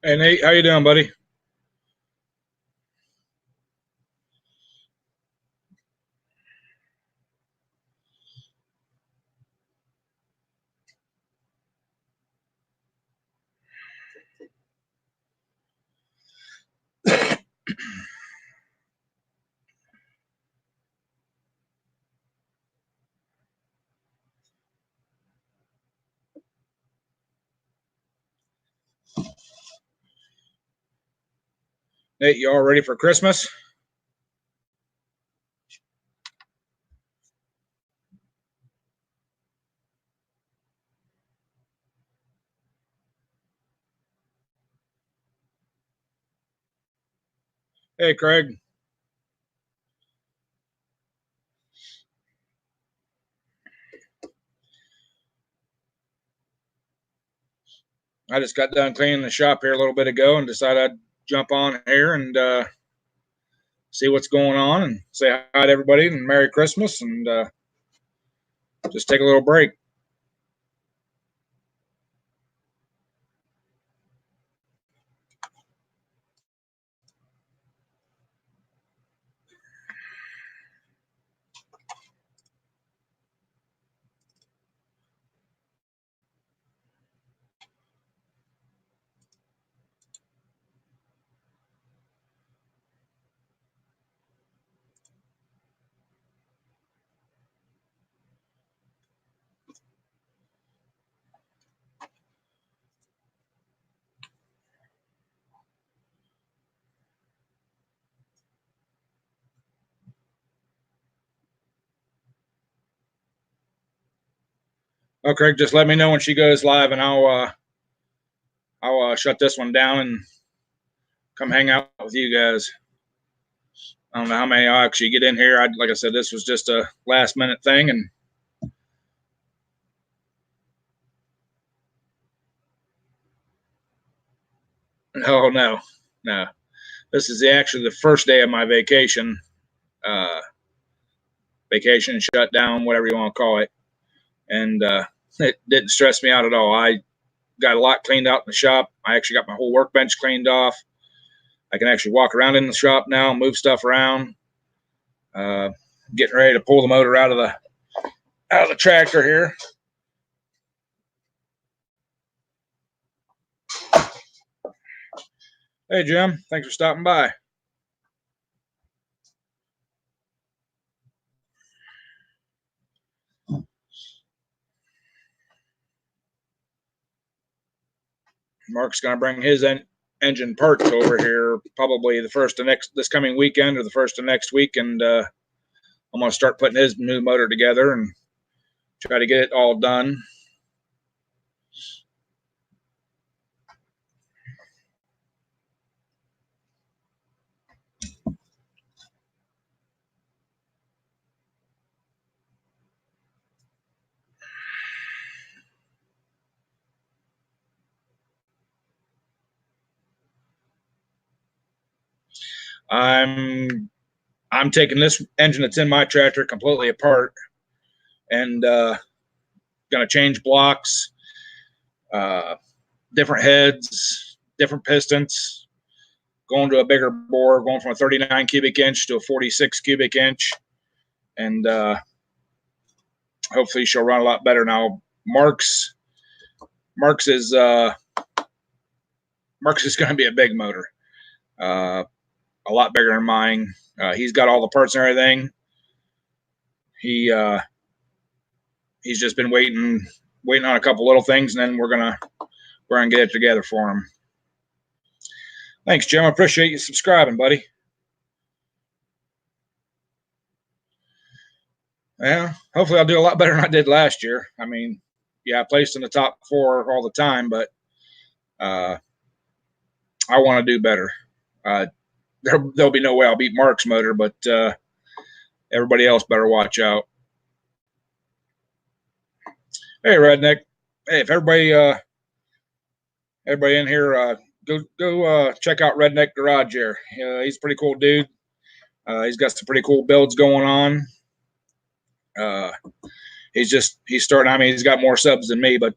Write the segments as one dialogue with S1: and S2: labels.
S1: Hey Nate, how you doing, buddy? Nate, you all ready for Christmas? Hey Craig, I just got done cleaning the shop here a little bit ago and decided I'd jump on here and see what's going on and say hi to everybody and Merry Christmas and just take a little break. Oh, Craig, just let me know when she goes live and I'll shut this one down and come hang out with you guys. I don't know how many I'll actually get in here. Like I said, this was just a last minute thing, and oh no, this is actually the first day of my vacation. Uh, Vacation shutdown, whatever you want to call it, and it didn't stress me out at all. I got a lot cleaned out in the shop. I actually got my whole workbench cleaned off. I can actually walk around in the shop now, move stuff around. Uh, Getting ready to pull the motor out of the tractor here. Hey Jim, thanks for stopping by. Mark's going to bring his engine parts over here probably the first of this coming weekend or the first of next week, and I'm going to start putting his new motor together and try to get it all done. I'm I'm taking this engine that's in my tractor completely apart and going to change blocks, uh, different heads, different pistons, going to a bigger bore, going from a 39 cubic inch to a 46 cubic inch, and hopefully she'll run a lot better now. Mark's is Mark's is going to be a big motor, uh, a lot bigger than mine. He's got all the parts and everything. He he's just been waiting on a couple little things, and then we're gonna get it together for him. Thanks, Jim. I appreciate you subscribing, buddy. Yeah, hopefully I'll do a lot better than I did last year. I mean, yeah, I placed in the top 4 all the time, but uh, I want to do better. Uh, there'll be no way I'll beat Mark's motor, but everybody else better watch out. Hey, Redneck. Hey, if everybody in here, go check out Redneck Garage here. He's a pretty cool dude. He's got some pretty cool builds going on. He's starting. I mean, he's got more subs than me, but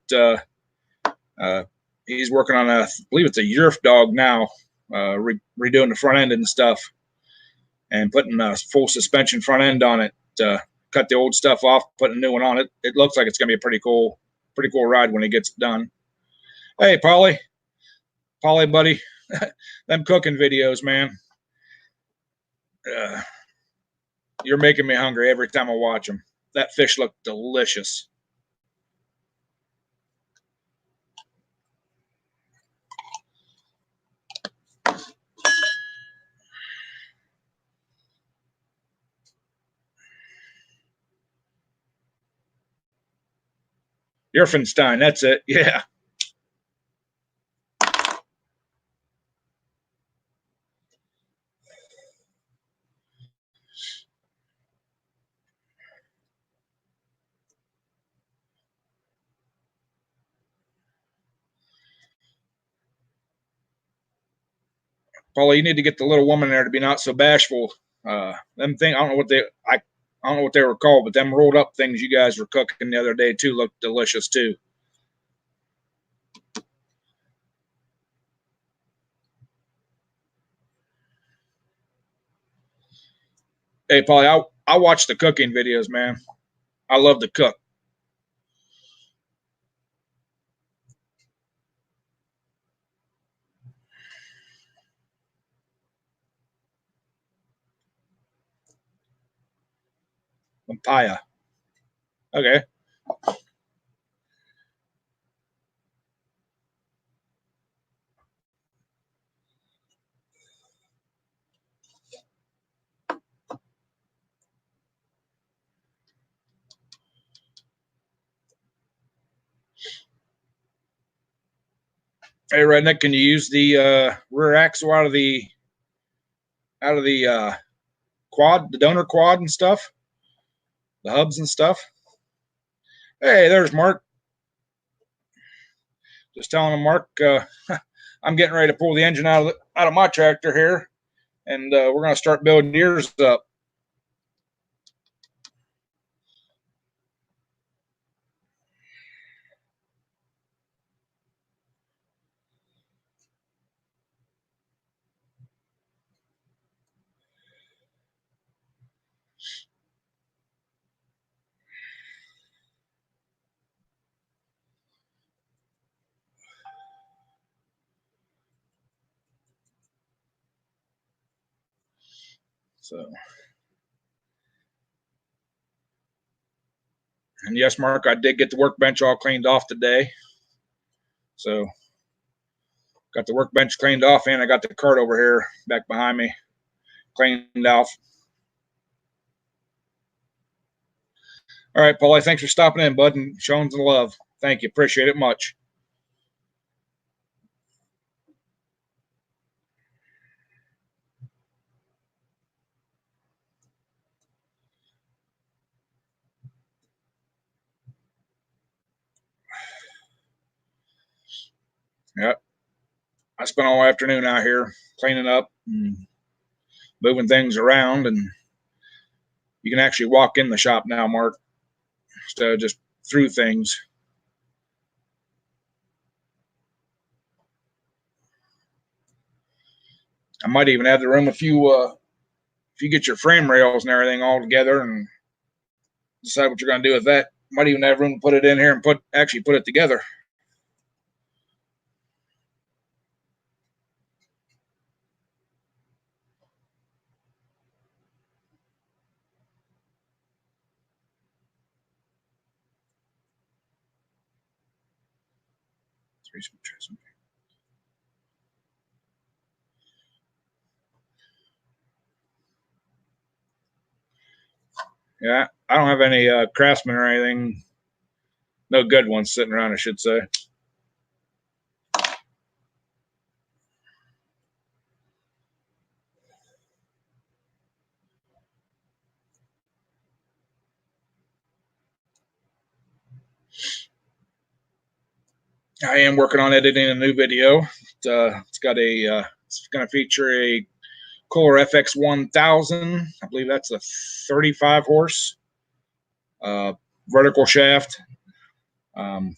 S1: he's working on I believe it's a Yerf dog now, redoing the front end and stuff, and putting a full suspension front end on it. Cut the old stuff off, put a new one on it. It looks like it's gonna be a pretty cool ride when it gets done. Hey, Polly, buddy, them cooking videos, man. You're making me hungry every time I watch them. That fish looked delicious. Yerfenstein, that's it. Yeah. Paula, you need to get the little woman there to be not so bashful. Them thing, I don't know what they were called, but them rolled up things you guys were cooking the other day too looked delicious too. Hey, Polly, I watch the cooking videos, man. I love to cook. Papaya. Okay. Hey, Redneck, can you use the rear axle out of the quad, the donor quad and stuff, the hubs and stuff? Hey, there's Mark. Just telling him, Mark, I'm getting ready to pull the engine out of my tractor here, and we're going to start building yours up. So, and yes, Mark, I did get the workbench all cleaned off today. So, got the workbench cleaned off, and I got the cart over here back behind me cleaned off. All right, Paulie, thanks for stopping in, bud, and showing some love. Thank you. Appreciate it much. Yep. I spent all afternoon out here cleaning up and moving things around, and you can actually walk in the shop now, Mark, instead of just through things. I might even have the room if you get your frame rails and everything all together and decide what you're going to do with that. Might even have room to put it in here and put it together. Yeah, I don't have any Craftsman or anything. No good ones sitting around, I should say. I am working on editing a new video. It's going to feature a Kohler FX 1000. I believe that's a 35 horse vertical shaft. You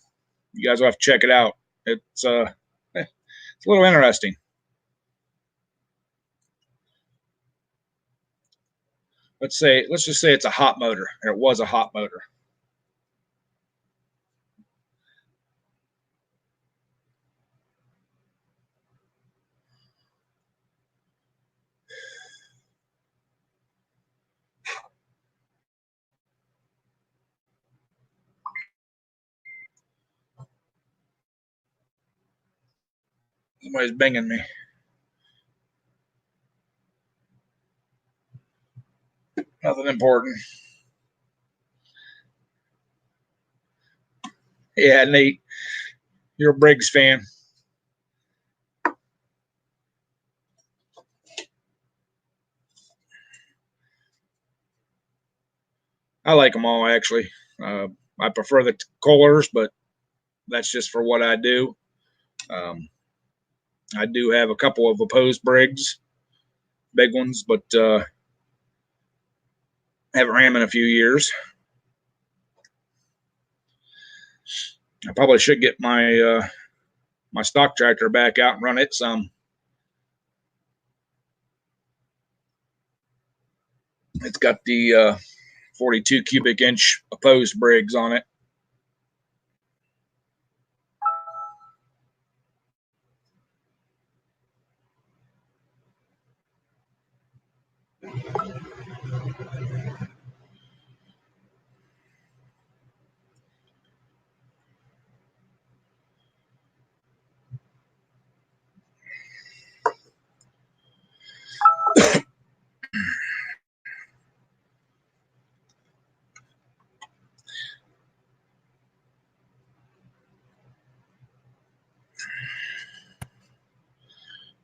S1: guys will have to check it out. It's It's a little interesting. Let's just say it's a hot motor, or it was a hot motor. Somebody's banging me. Nothing important. Yeah, Nate, you're a Briggs fan. I like them all, actually. I prefer the Kohlers, but that's just for what I do. I do have a couple of opposed Briggs, big ones, but haven't ran them in a few years. I probably should get my my stock tractor back out and run it some. It's got the 42 cubic inch opposed Briggs on it.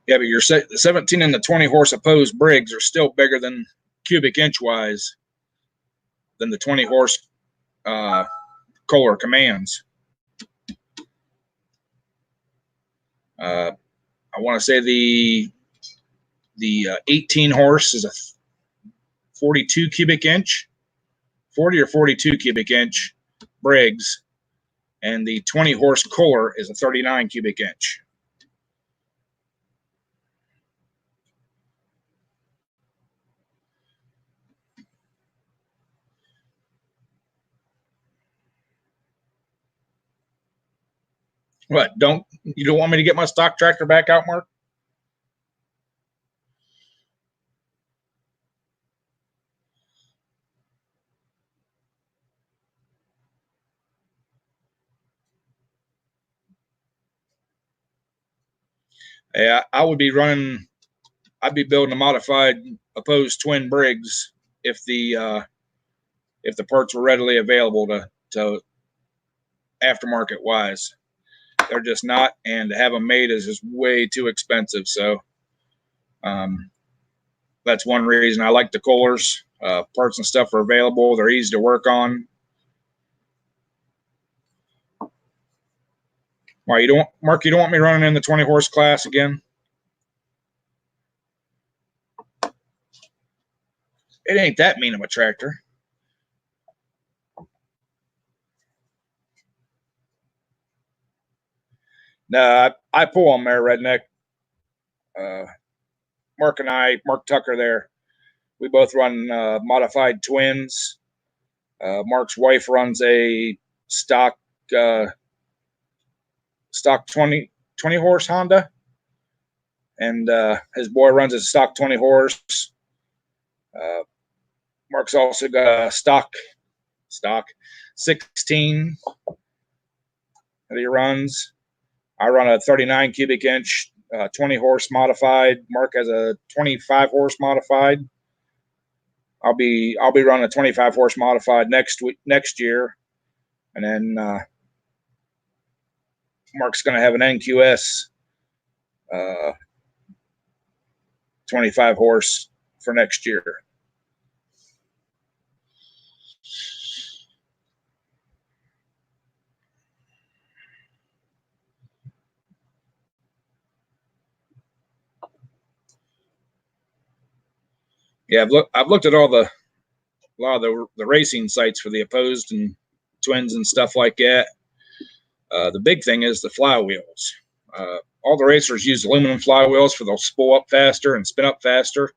S1: Yeah, but your 17 and the 20 horse opposed Briggs are still bigger than cubic inch wise than the 20 horse Kohler Commands. I want to say the 18 horse is a 42 cubic inch, 40 or 42 cubic inch Briggs, and the 20 horse Kohler is a 39 cubic inch. What? You don't want me to get my stock tractor back out, Mark? Yeah, I'd be building a modified opposed twin Briggs if the parts were readily available to aftermarket wise. They're just not, and to have them made is just way too expensive. So that's one reason I like the Kohlers. Parts and stuff are available. They're easy to work on. Why you don't, Mark? You don't want me running in the 20 horse class again? It ain't that mean of a tractor. Nah, I pull on there, redneck. Mark Tucker there, we both run modified twins. Mark's wife runs a stock 20 horse Honda, and his boy runs a stock 20 horse. Mark's also got a stock 16 that he runs. I run a 39 cubic inch 20 horse modified. Mark has a 25 horse modified. I'll be running a 25 horse modified next year, and then Mark's going to have an NQS 25 horse for next year. Yeah, I've looked at a lot of the racing sites for the opposed and twins and stuff like that. The big thing is the flywheels. all the racers use aluminum flywheels for they'll spool up faster and spin up faster.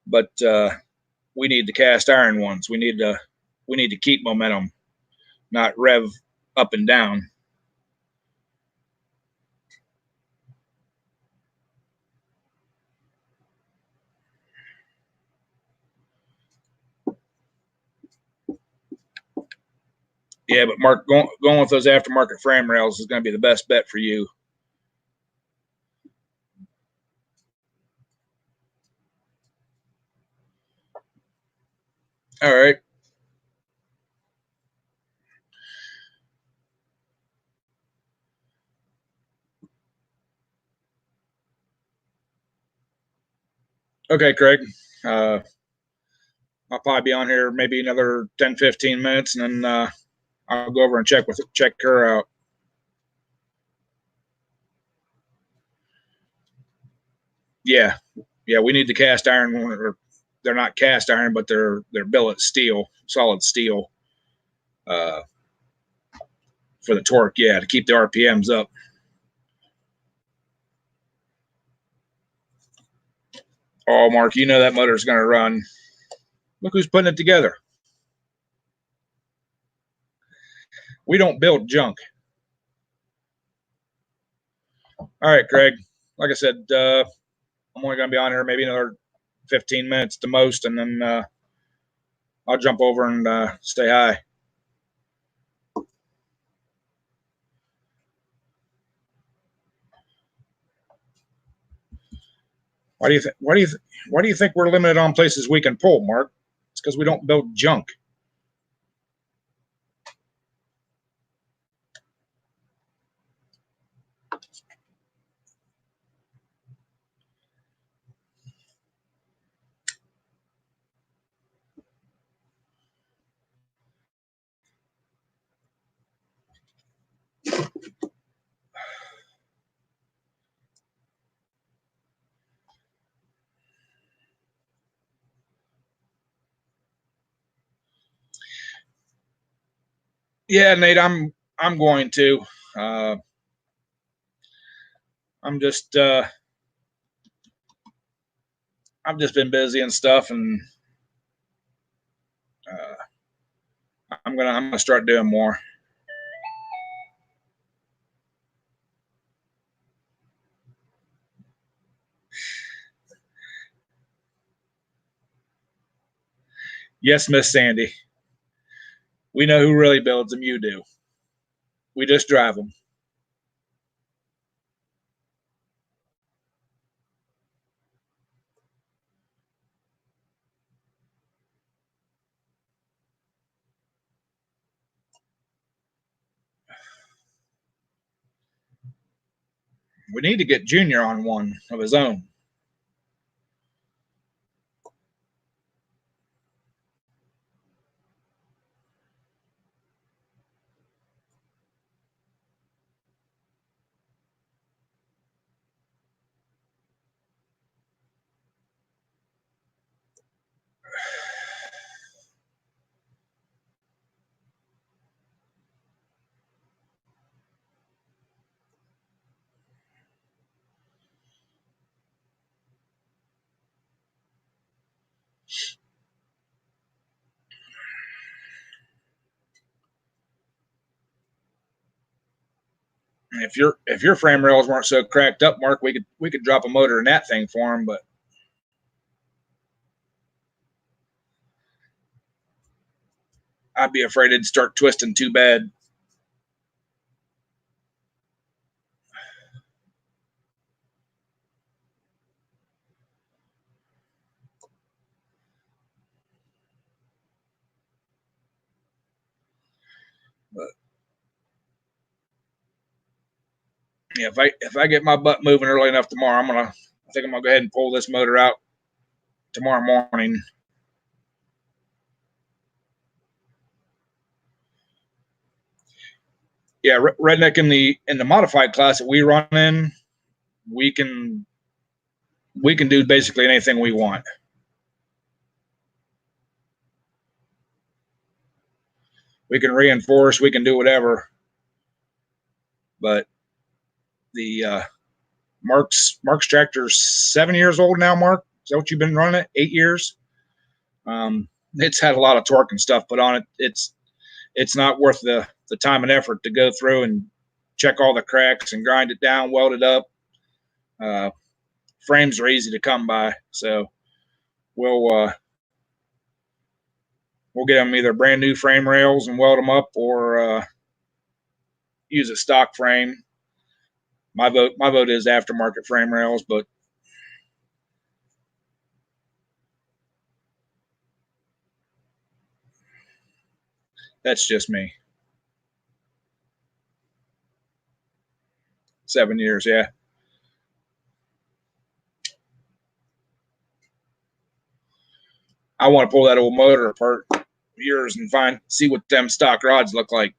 S1: But we need the cast iron ones. We need to keep momentum, not rev up and down. Yeah, but Mark, going with those aftermarket frame rails is going to be the best bet for you. All right. Okay, Craig. I'll probably be on here maybe another 10, 15 minutes, and then I'll go over and check her out. Yeah, we need the cast iron, or they're not cast iron, but they're billet steel, solid steel, for the torque. Yeah, to keep the RPMs up. Oh, Mark, you know that motor's going to run. Look who's putting it together. We don't build junk. All right, Craig. Like I said, I'm only going to be on here maybe another 15 minutes the most, and then I'll jump over and say hi. Why do you think we're limited on places we can pull, Mark? It's because we don't build junk. Yeah, Nate, I'm going to. I'm just I've just been busy and stuff, and I'm gonna start doing more. Yes, Miss Sandy. We know who really builds them. You do. We just drive them. We need to get Junior on one of his own. If your frame rails weren't so cracked up, Mark, we could drop a motor in that thing for him, but I'd be afraid it'd start twisting too bad. But yeah, if I get my butt moving early enough tomorrow, I think I'm gonna go ahead and pull this motor out tomorrow morning. Yeah, Redneck, in the modified class that we run in, we can do basically anything we want. We can reinforce, we can do whatever. But the Mark's tractor's 7 years old now. Mark, is that what you've been running it? 8 years. It's had a lot of torque and stuff put on it. It's not worth the time and effort to go through and check all the cracks and grind it down, weld it up. Frames are easy to come by, so we'll get them either brand new frame rails and weld them up, or use a stock frame. My vote is aftermarket frame rails, but that's just me. 7 years, yeah. I want to pull that old motor apart yours and see what them stock rods look like.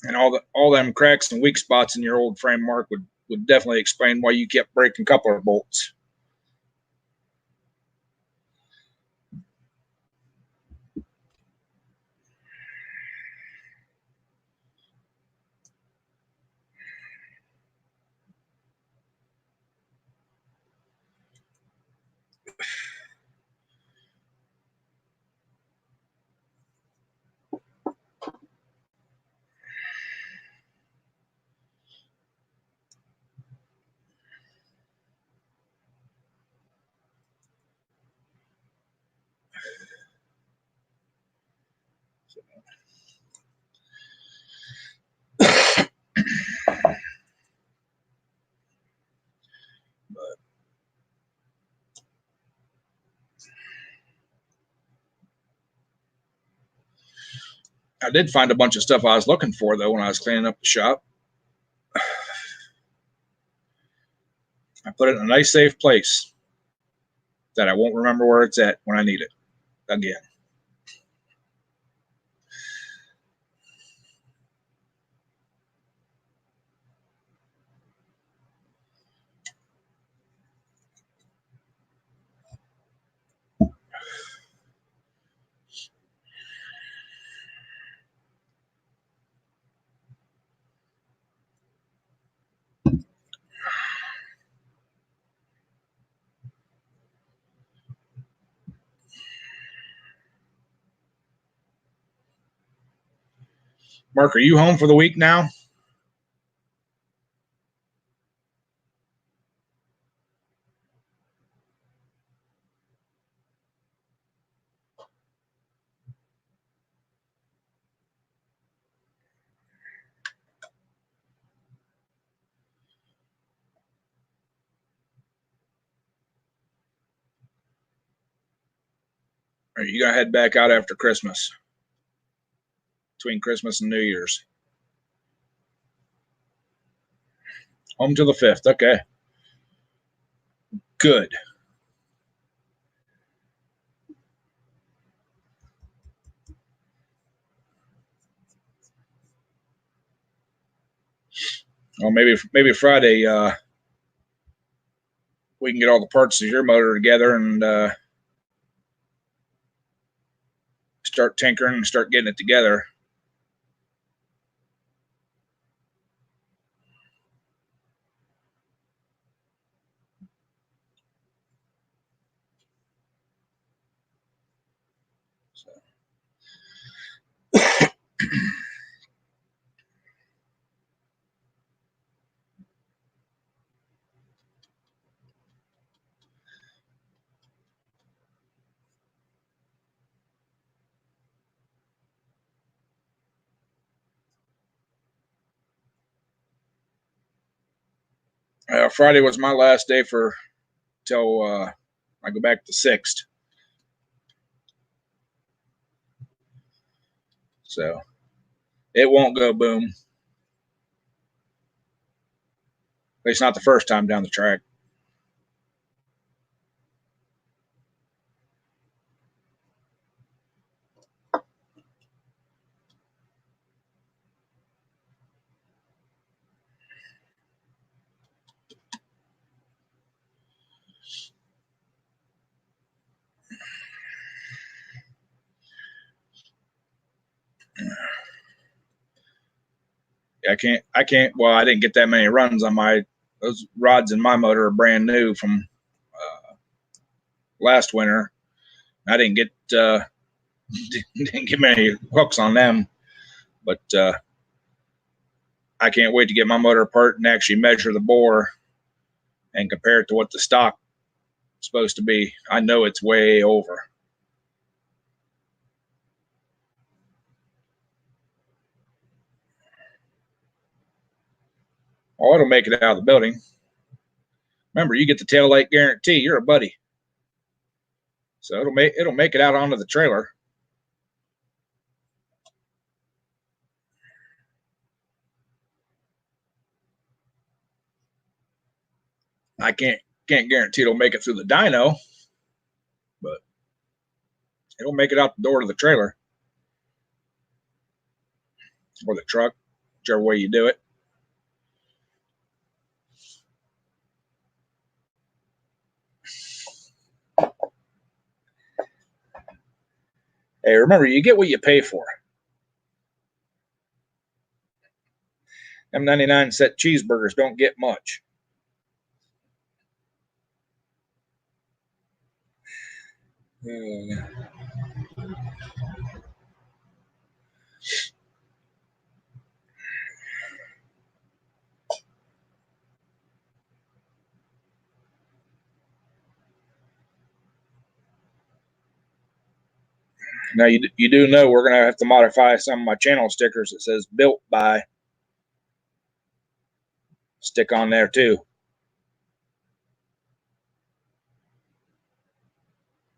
S1: And all them cracks and weak spots in your old frame, Mark, would definitely explain why you kept breaking coupler bolts. I did find a bunch of stuff I was looking for, though, when I was cleaning up the shop. I put it in a nice, safe place that I won't remember where it's at when I need it again. Mark, are you home for the week now? Or are you going to head back out after Christmas? Between Christmas and New Year's? Home to the 5th. Okay. Good. Well, maybe Friday we can get all the parts of your motor together and start tinkering and start getting it together. Friday was my last day till I go back to 6th. So it won't go boom. At least not the first time down the track. I can't. Well, I didn't get that many runs on those rods in my motor are brand new from last winter. I didn't get didn't get many hooks on them, but I can't wait to get my motor apart and actually measure the bore and compare it to what the stock is supposed to be. I know it's way over. Oh, it'll make it out of the building. Remember, you get the tail light guarantee. You're a buddy, so it'll make it out onto the trailer. I can't guarantee it'll make it through the dyno, but it'll make it out the door to the trailer or the truck, whichever way you do it. Hey, remember, you get what you pay for. Them 99-cent cheeseburgers don't get much. Now, you do know we're going to have to modify some of my channel stickers that says built by. Stick on there too.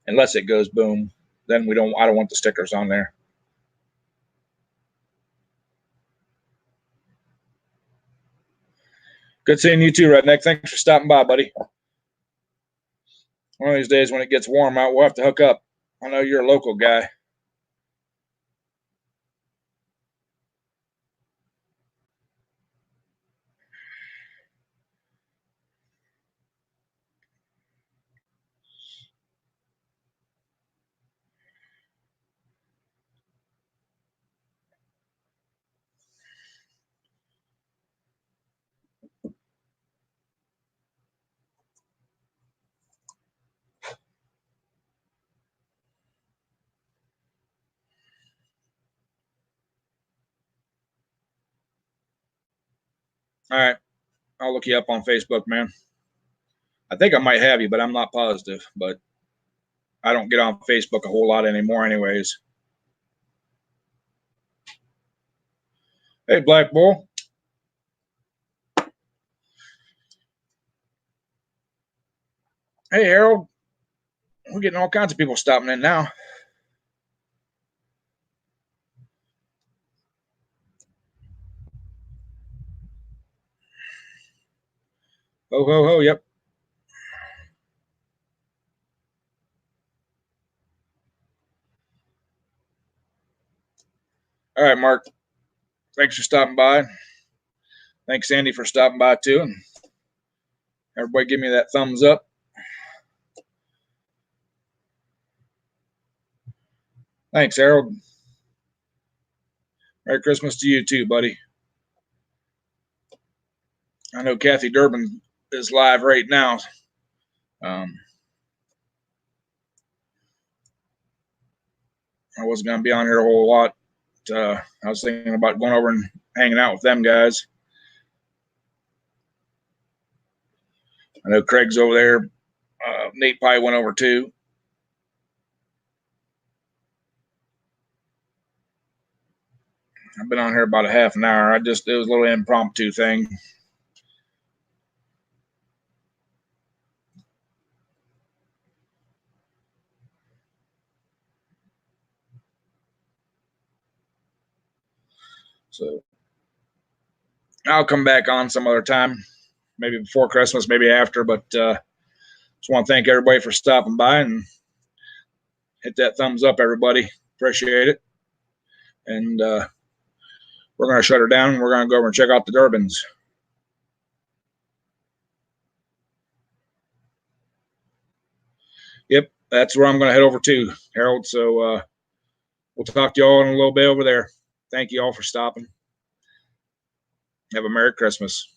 S1: Unless it goes boom, then I don't want the stickers on there. Good seeing you too, Redneck. Thanks for stopping by, buddy. One of these days when it gets warm out, we'll have to hook up. I know you're a local guy. All right. I'll look you up on Facebook, man. I think I might have you, but I'm not positive. But I don't get on Facebook a whole lot anymore anyways. Hey, Black Bull. Hey, Harold. We're getting all kinds of people stopping in now. Ho, ho, ho, yep. All right, Mark. Thanks for stopping by. Thanks, Andy, for stopping by too. And everybody give me that thumbs up. Thanks, Harold. Merry Christmas to you too, buddy. I know Kathy Durbin is live right now. I wasn't going to be on here a whole lot. I was thinking about going over and hanging out with them guys. I know Craig's over there. Nate probably went over too. I've been on here about a half an hour. It was a little impromptu thing. So I'll come back on some other time, maybe before Christmas, maybe after. But just want to thank everybody for stopping by and hit that thumbs up, everybody. Appreciate it. And we're going to shut her down. We're going to go over and check out the Durbins. Yep, that's where I'm going to head over to, Harold. So we'll talk to you all in a little bit over there. Thank you all for stopping. Have a Merry Christmas.